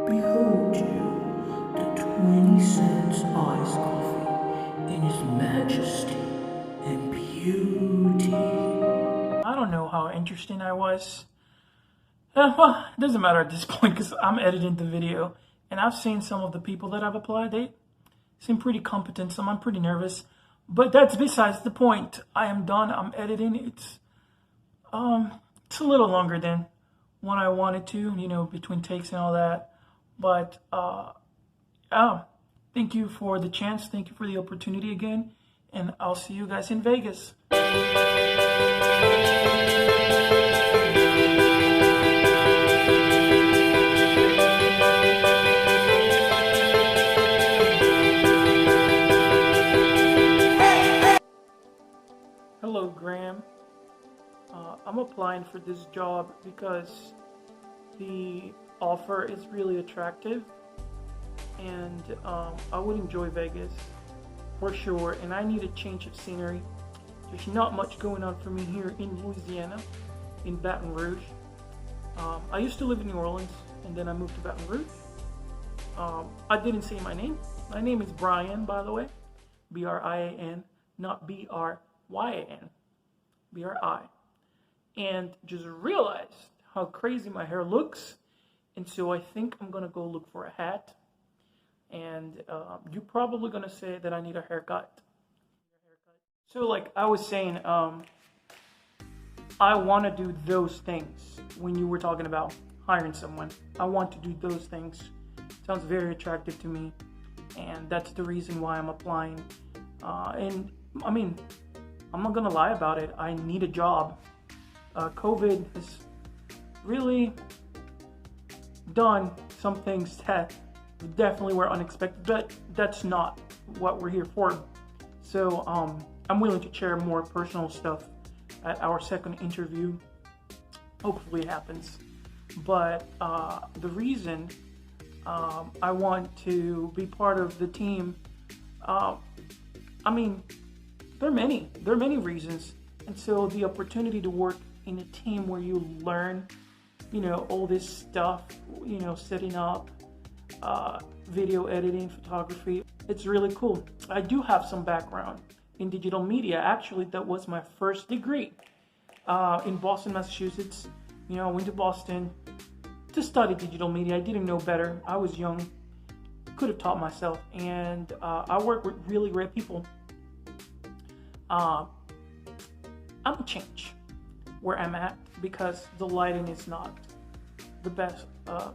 Behold you, the 20 cents iced coffee in its majesty and beauty. I don't know how interesting I was. Well, it doesn't matter at this point because I'm editing the video. And I've seen some of the people that I've applied. They seem pretty competent. Some I'm pretty nervous. But that's besides the point. I am done. I'm editing. It's a little longer than what I wanted to, between takes and all that. But thank you for the chance. Thank you for the opportunity again. And I'll see you guys in Vegas. Hello, Graham. I'm applying for this job because the offer is really attractive, and I would enjoy Vegas for sure, and I need a change of scenery. There's not much going on for me here in Louisiana, in Baton Rouge. I used to live in New Orleans, and then I moved to Baton Rouge. I didn't say my name. My name is Brian, by the way. B-R-I-A-N, not B-R-Y-A-N. B-R-I. And just realized how crazy my hair looks. And so I think I'm going to go look for a hat. And you're probably going to say that I need a haircut. So like I was saying, I want to do those things when you were talking about hiring someone. I want to do those things. Sounds very attractive to me. And that's the reason why I'm applying. And I mean, I'm not going to lie about it. I need a job. COVID has really done some things that definitely were unexpected, but that's not what we're here for. So I'm willing to share more personal stuff at our second interview. Hopefully it happens. But the reason I want to be part of the team, I mean, there are many reasons. And so the opportunity to work in a team where you learn, all this stuff, setting up, video editing, photography, it's really cool. I do have some background in digital media. Actually, that was my first degree in Boston, Massachusetts. I went to Boston to study digital media. I didn't know better. I was young, could have taught myself. And I work with really great people. I'm a change where I'm at because the lighting is not the best. I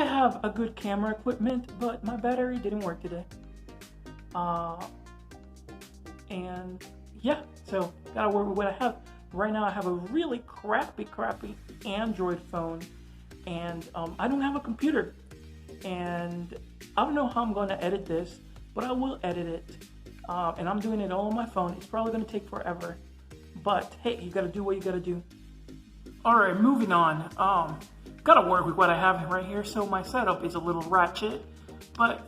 have a good camera equipment, but my battery didn't work today. And yeah, so gotta work with what I have. Right now I have a really crappy Android phone, and I don't have a computer. And I don't know how I'm gonna edit this, but I will edit it. And I'm doing it all on my phone. It's probably gonna take forever. But hey, you gotta do what you gotta do. Alright, moving on. Gotta work with what I have right here, so my setup is a little ratchet. But,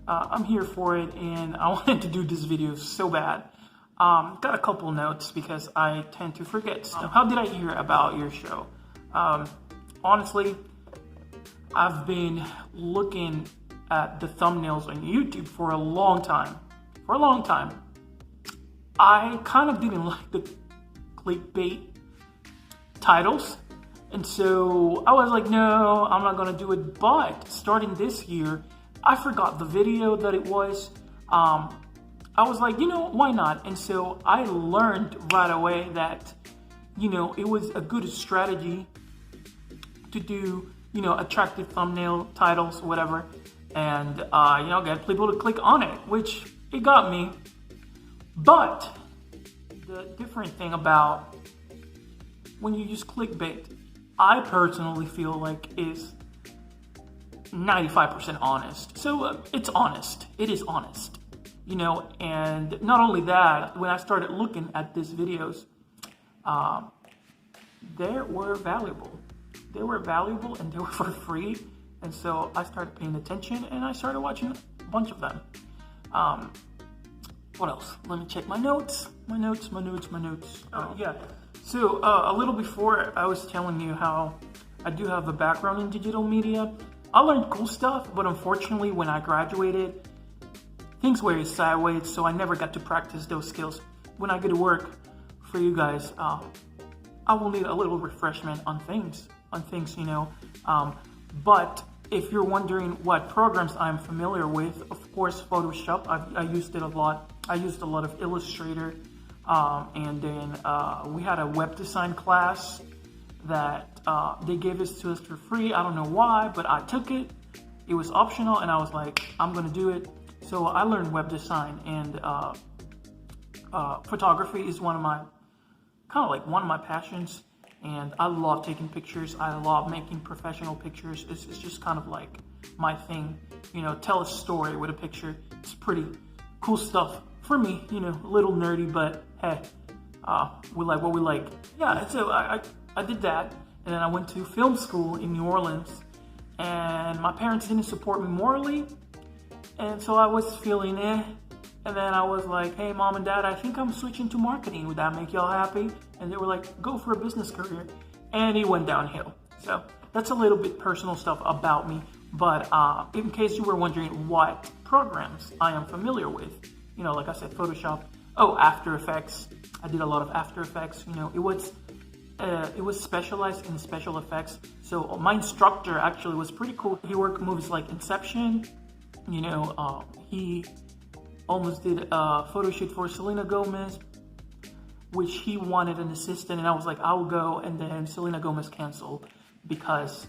I'm here for it, and I wanted to do this video so bad. Got a couple notes because I tend to forget stuff. How did I hear about your show? Honestly, I've been looking at the thumbnails on YouTube for a long time. I kind of didn't like the clickbait titles, and so I was like, no, I'm not gonna do it. But starting this year, I forgot the video that it was. I was like, why not? And so I learned right away that, it was a good strategy to do, attractive thumbnail titles, whatever, and get people to click on it, which it got me. But the different thing about when you use clickbait, I personally feel like is 95% honest. So it's honest. It is honest. And not only that, when I started looking at these videos, they were valuable. They were valuable and they were for free. And so I started paying attention and I started watching a bunch of them. What else? Let me check my notes. Yeah. So a little before, I was telling you how I do have a background in digital media. I learned cool stuff, but unfortunately, when I graduated, things were sideways, so I never got to practice those skills. When I go to work for you guys, I will need a little refreshment on things, But if you're wondering what programs I'm familiar with, of course, Photoshop. I used it a lot. I used a lot of Illustrator, and then we had a web design class that they gave us to us for free. I don't know why, but I took it. It was optional, and I was like, I'm gonna do it. So I learned web design, and photography is one of my passions. And I love taking pictures. I love making professional pictures. It's just kind of like my thing. Tell a story with a picture. It's pretty cool stuff for me. A little nerdy, but hey, we like what we like. Yeah, so I did that, and then I went to film school in New Orleans, and my parents didn't support me morally, and so I was feeling And then I was like, hey, mom and dad, I think I'm switching to marketing. Would that make y'all happy? And they were like, go for a business career. And it went downhill. So that's a little bit personal stuff about me. But in case you were wondering what programs I am familiar with, like I said, Photoshop. Oh, After Effects. I did a lot of After Effects. It was specialized in special effects. So my instructor actually was pretty cool. He worked movies like Inception. He almost did a photo shoot for Selena Gomez, which he wanted an assistant, and I was like, I will go. And then Selena Gomez canceled because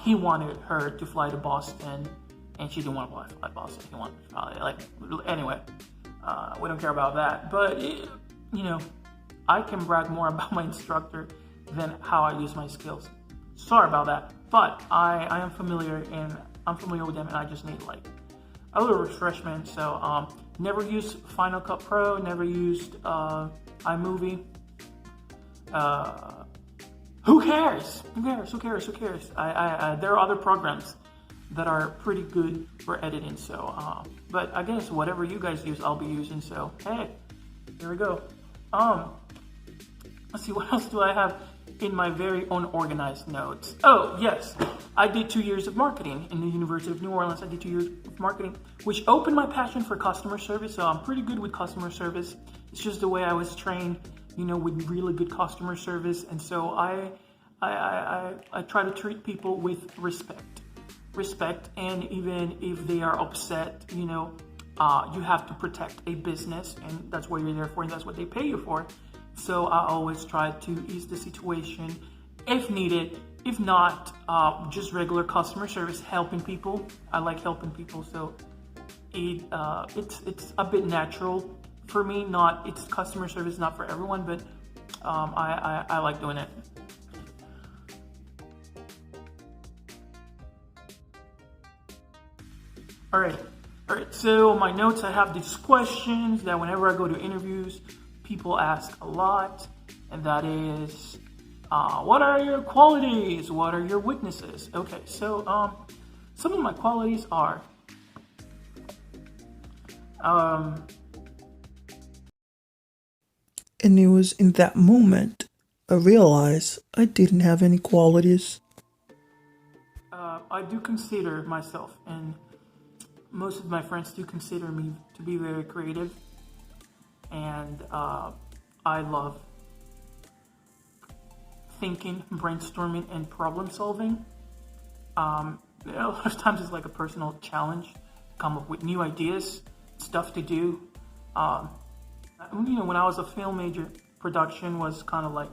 he wanted her to fly to Boston, and she didn't want to fly to Boston. He wanted to fly, anyway, we don't care about that. But, I can brag more about my instructor than how I use my skills. Sorry about that. But I am familiar, and I'm familiar with them, and I just need a little refreshment. So never used Final Cut Pro, never used iMovie. Who cares? There are other programs that are pretty good for editing. So, but I guess whatever you guys use, I'll be using. So, hey, here we go. Let's see, what else do I have in my very unorganized notes? Oh, yes. I did 2 years of marketing in the University of New Orleans. I did 2 years of marketing, which opened my passion for customer service. So I'm pretty good with customer service. It's just the way I was trained, with really good customer service. And so I try to treat people with respect. And even if they are upset, you have to protect a business, and that's what you're there for, and that's what they pay you for. So I always try to ease the situation if needed. If not, just regular customer service, helping people. I like helping people, so it's a bit natural for me. It's customer service, not for everyone, but I like doing it. All right. So my notes, I have these questions that whenever I go to interviews, people ask a lot, and that is, what are your qualities? What are your weaknesses? Okay, so some of my qualities are, And it was in that moment I realized I didn't have any qualities. I do consider myself, and most of my friends do consider me to be very creative, and I love thinking, brainstorming, and problem solving. A lot of times it's like a personal challenge to come up with new ideas, stuff to do. When I was a film major, production was kind of like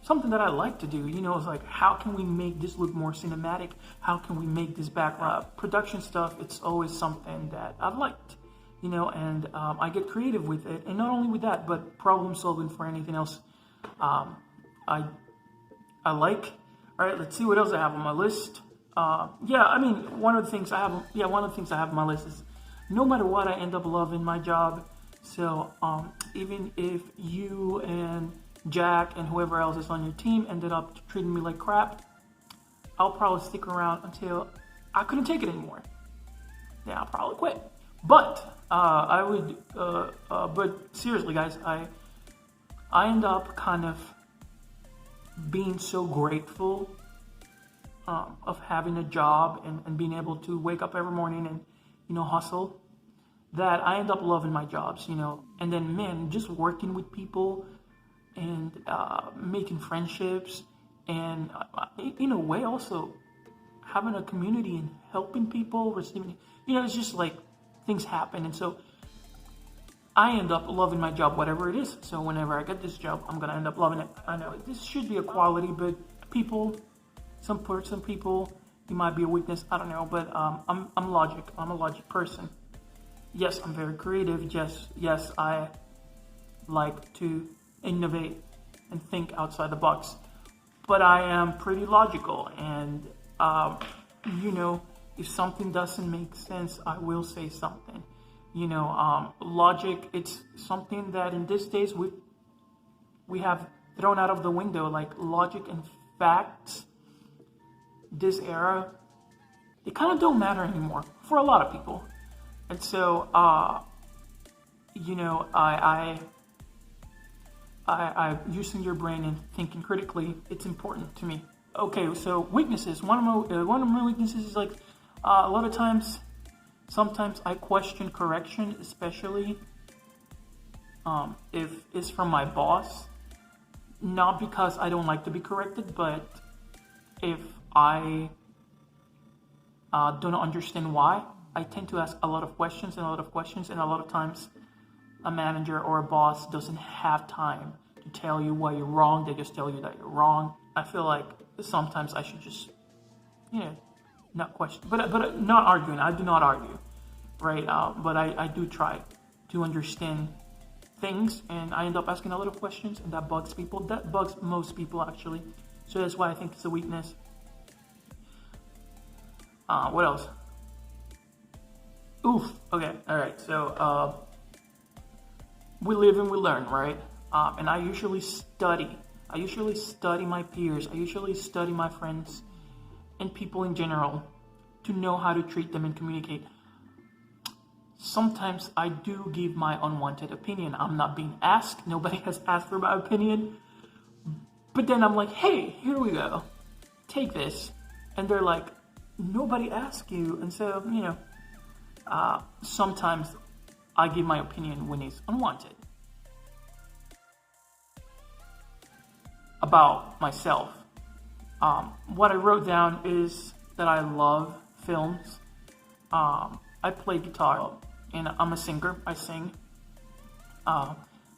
something that I like to do. It's like, how can we make this look more cinematic? How can we make this background? Production stuff, it's always something that I've liked, and I get creative with it. And not only with that, but problem solving for anything else I like. All right, let's see what else I have on my list. One of the things I have on my list is, no matter what, I end up loving my job. So even if you and Jack and whoever else is on your team ended up treating me like crap, I'll probably stick around until I couldn't take it anymore. Yeah, I'll probably quit. But but seriously, guys, I end up kind of being so grateful of having a job and being able to wake up every morning and, hustle, that I end up loving my jobs, and then, man, just working with people and making friendships and, in a way, also having a community and helping people, receiving, it's just like things happen. And so I end up loving my job, whatever it is. So whenever I get this job, I'm going to end up loving it. I know this should be a quality, but some people, it might be a weakness. I don't know, but I'm logic. I'm a logic person. Yes, I'm very creative. Yes, I like to innovate and think outside the box. But I am pretty logical, and if something doesn't make sense, I will say something. Logic, it's something that in these days we have thrown out of the window, like logic and facts. This era, it kind of don't matter anymore for a lot of people. And so, I using your brain and thinking critically, it's important to me. Okay, so weaknesses. One of my weaknesses is like a lot of times. Sometimes I question correction, especially if it's from my boss. Not because I don't like to be corrected, but if I don't understand why, I tend to ask a lot of questions, and a lot of times a manager or a boss doesn't have time to tell you why you're wrong. They just tell you that you're wrong. I feel like sometimes I should just, not question, but not arguing. I do not argue, right? But I do try to understand things, and I end up asking a lot of questions, and that bugs people. That bugs most people, actually. So that's why I think it's a weakness. What else? Oof. Okay. All right. So we live and we learn, right? And I usually study. I usually study my peers. I usually study my friends and people in general to know how to treat them and communicate. Sometimes I do give my unwanted opinion. I'm not being asked. Nobody has asked for my opinion. But then I'm like, hey, here we go. Take this. And they're like, nobody asked you. And so, sometimes I give my opinion when it's unwanted. About myself. What I wrote down is that I love films. I play guitar, and I'm a singer. I sing. I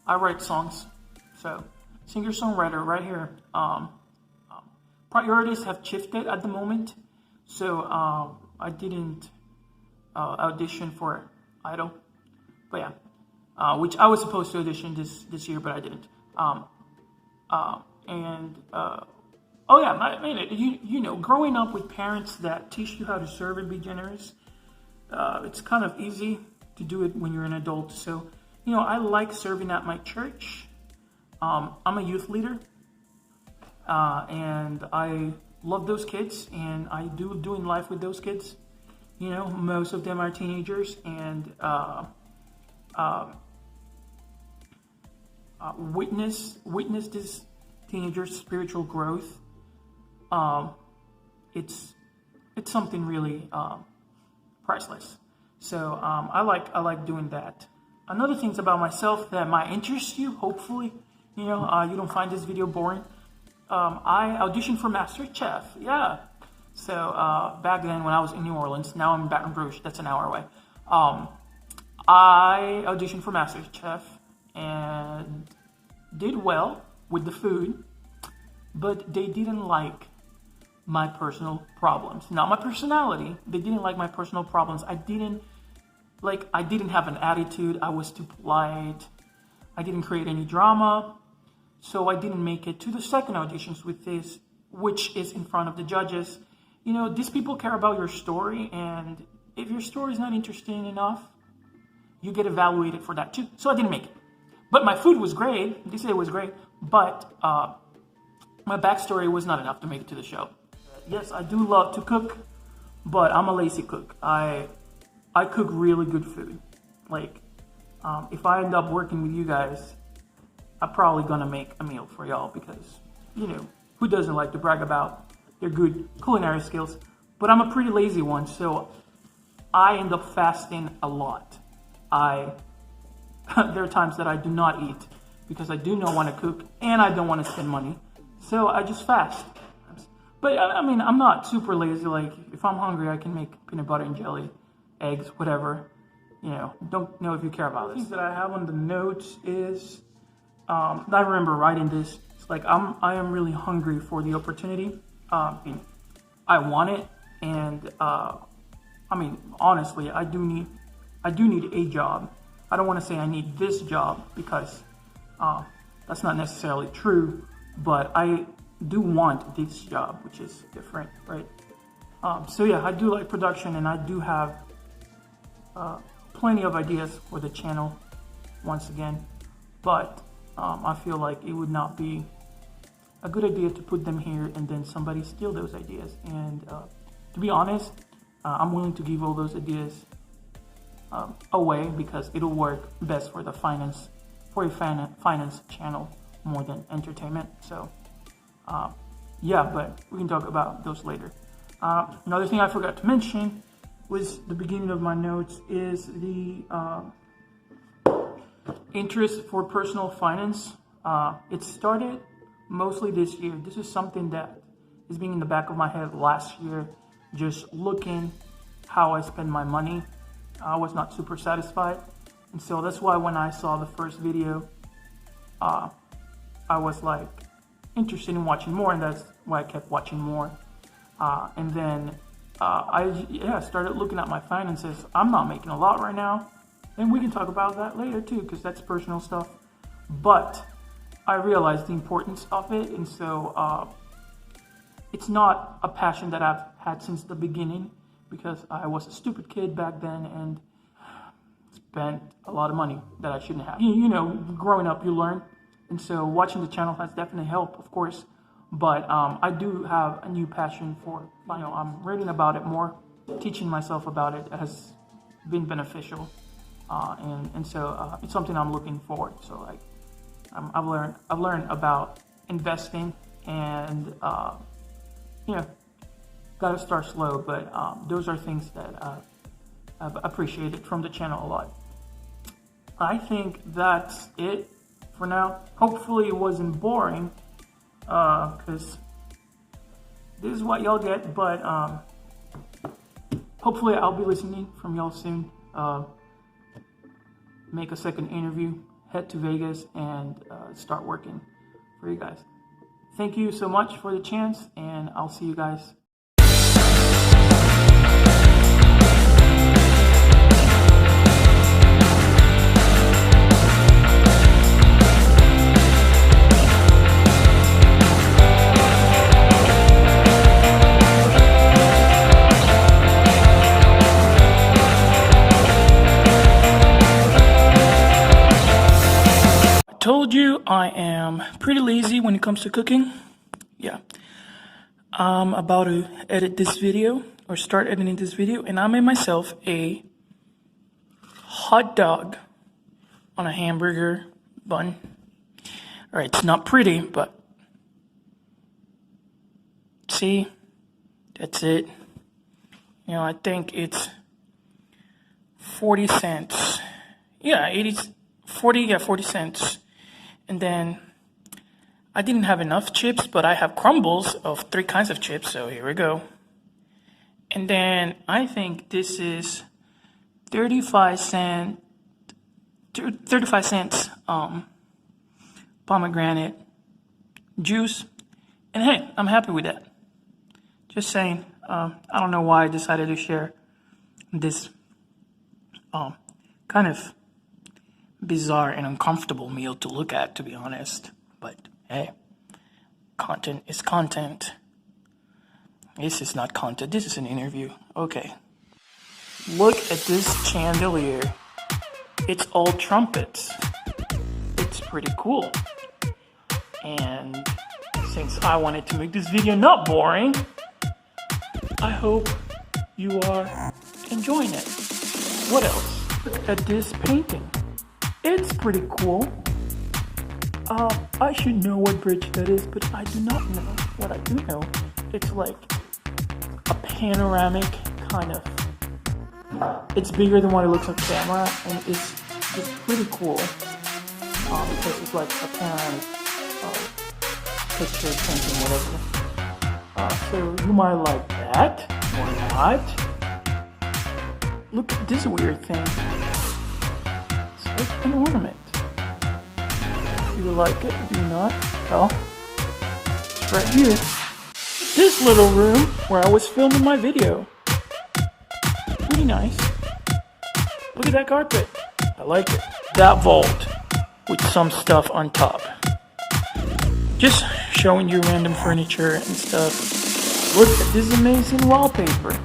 write songs. So, singer-songwriter right here. Priorities have shifted at the moment. So, I didn't audition for Idol. But yeah. Which I was supposed to audition this year, but I didn't. Growing up with parents that teach you how to serve and be generous, it's kind of easy to do it when you're an adult. So, I like serving at my church. I'm a youth leader, and I love those kids, and I do doing life with those kids. Most of them are teenagers, and witness this teenagers' spiritual growth. It's something really priceless. So I like doing that. Another things about myself that might interest you, hopefully, you don't find this video boring. I auditioned for Master Chef. Yeah. So back then when I was in New Orleans, now I'm in Baton Rouge. That's an hour away. I auditioned for Master Chef and did well with the food, but they didn't like my personal problems. Not my personality. They didn't like my personal problems. I didn't have an attitude. I was too polite. I didn't create any drama. So I didn't make it to the second auditions with this, which is in front of the judges. These people care about your story, and if your story is not interesting enough, you get evaluated for that too. So I didn't make it. But my food was great. They said it was great. But my backstory was not enough to make it to the show. Yes, I do love to cook, but I'm a lazy cook. I cook really good food. Like, if I end up working with you guys, I'm probably gonna make a meal for y'all because, who doesn't like to brag about they're good culinary skills. But I'm a pretty lazy one, so I end up fasting a lot. There are times that I do not eat because I do not want to cook and I don't want to spend money. So I just fast. But I mean, I'm not super lazy. Like, if I'm hungry, I can make peanut butter and jelly, eggs, whatever. You know, don't know if you care about this. Things that I have on the notes is, I remember writing this. It's like, I am really hungry for the opportunity. I want it. And, I mean, honestly, I do need a job. I don't want to say I need this job because, that's not necessarily true, but I do want this job, which is different, right? So yeah, I do like production, and I do have plenty of ideas for the channel once again, but I feel like it would not be a good idea to put them here and then somebody steal those ideas. And to be honest, I'm willing to give all those ideas away because it'll work best for the finance channel more than entertainment. So yeah, but we can talk about those later. Another thing I forgot to mention was the beginning of my notes is the interest for personal finance. It started mostly this year. This is something that is being in the back of my head last year, just looking how I spend my money. I was not super satisfied. And so that's why when I saw the first video, I was like interested in watching more, and that's why I kept watching more. And then I started looking at my finances. I'm not making a lot right now, and we can talk about that later too, because that's personal stuff. But I realized the importance of it, and so it's not a passion that I've had since the beginning, because I was a stupid kid back then and spent a lot of money that I shouldn't have. You know, growing up, you learn. And so watching the channel has definitely helped, of course. But I do have a new passion for, you know, I'm reading about it more. Teaching myself about it has been beneficial. And so it's something I'm looking forward. So like, I've learned about investing, and you know, gotta start slow, but those are things that I've appreciated from the channel a lot. I think that's it for now. Hopefully it wasn't boring, because this is what y'all get, but hopefully I'll be listening from y'all soon. Make a second interview, head to Vegas, and start working for you guys. Thank you so much for the chance, and I'll see you guys. Told you I am pretty lazy when it comes to cooking. Yeah, I'm about to edit this video, or start editing this video, and I made myself a hot dog on a hamburger bun. All right, it's not pretty, but see, that's it. You know, I think it's 40 cents. Yeah, 40 cents. And then I didn't have enough chips, but I have crumbles of 3 kinds of chips, so here we go. And then I think this is 35 cents pomegranate juice. And hey, I'm happy with that. Just saying, I don't know why I decided to share this kind of bizarre and uncomfortable meal to look at, to be honest. But hey, content is content. This is not content, this is an interview. Okay. Look at this chandelier. It's all trumpets. It's pretty cool. And since I wanted to make this video not boring, I hope you are enjoying it. What else? Look at this painting. It's pretty cool. I should know what bridge that is, but I do not know. What I do know It's like a panoramic kind of. It's bigger than what it looks on camera, and it's pretty cool because it's like a panoramic picture, painting, whatever. So you might like that or not. Look at this weird thing. It's like an ornament. Do you like it? Do you not? Well, it's right here. This little room where I was filming my video. Pretty nice. Look at that carpet. I like it. That vault with some stuff on top. Just showing you random furniture and stuff. Look at this amazing wallpaper.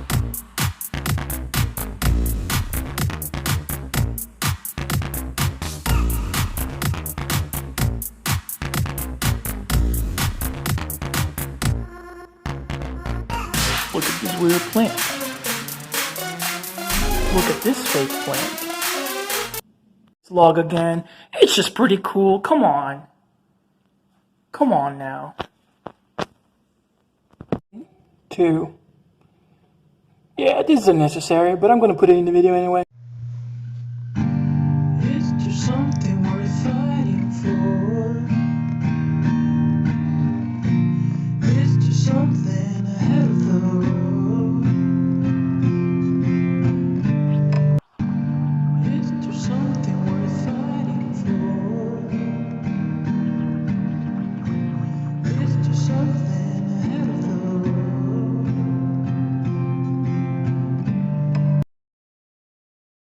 Look at this weird plant. Look at this fake plant. This log again. It's just pretty cool. Come on. Come on now. 2. Yeah, this is unnecessary, but I'm going to put it in the video anyway.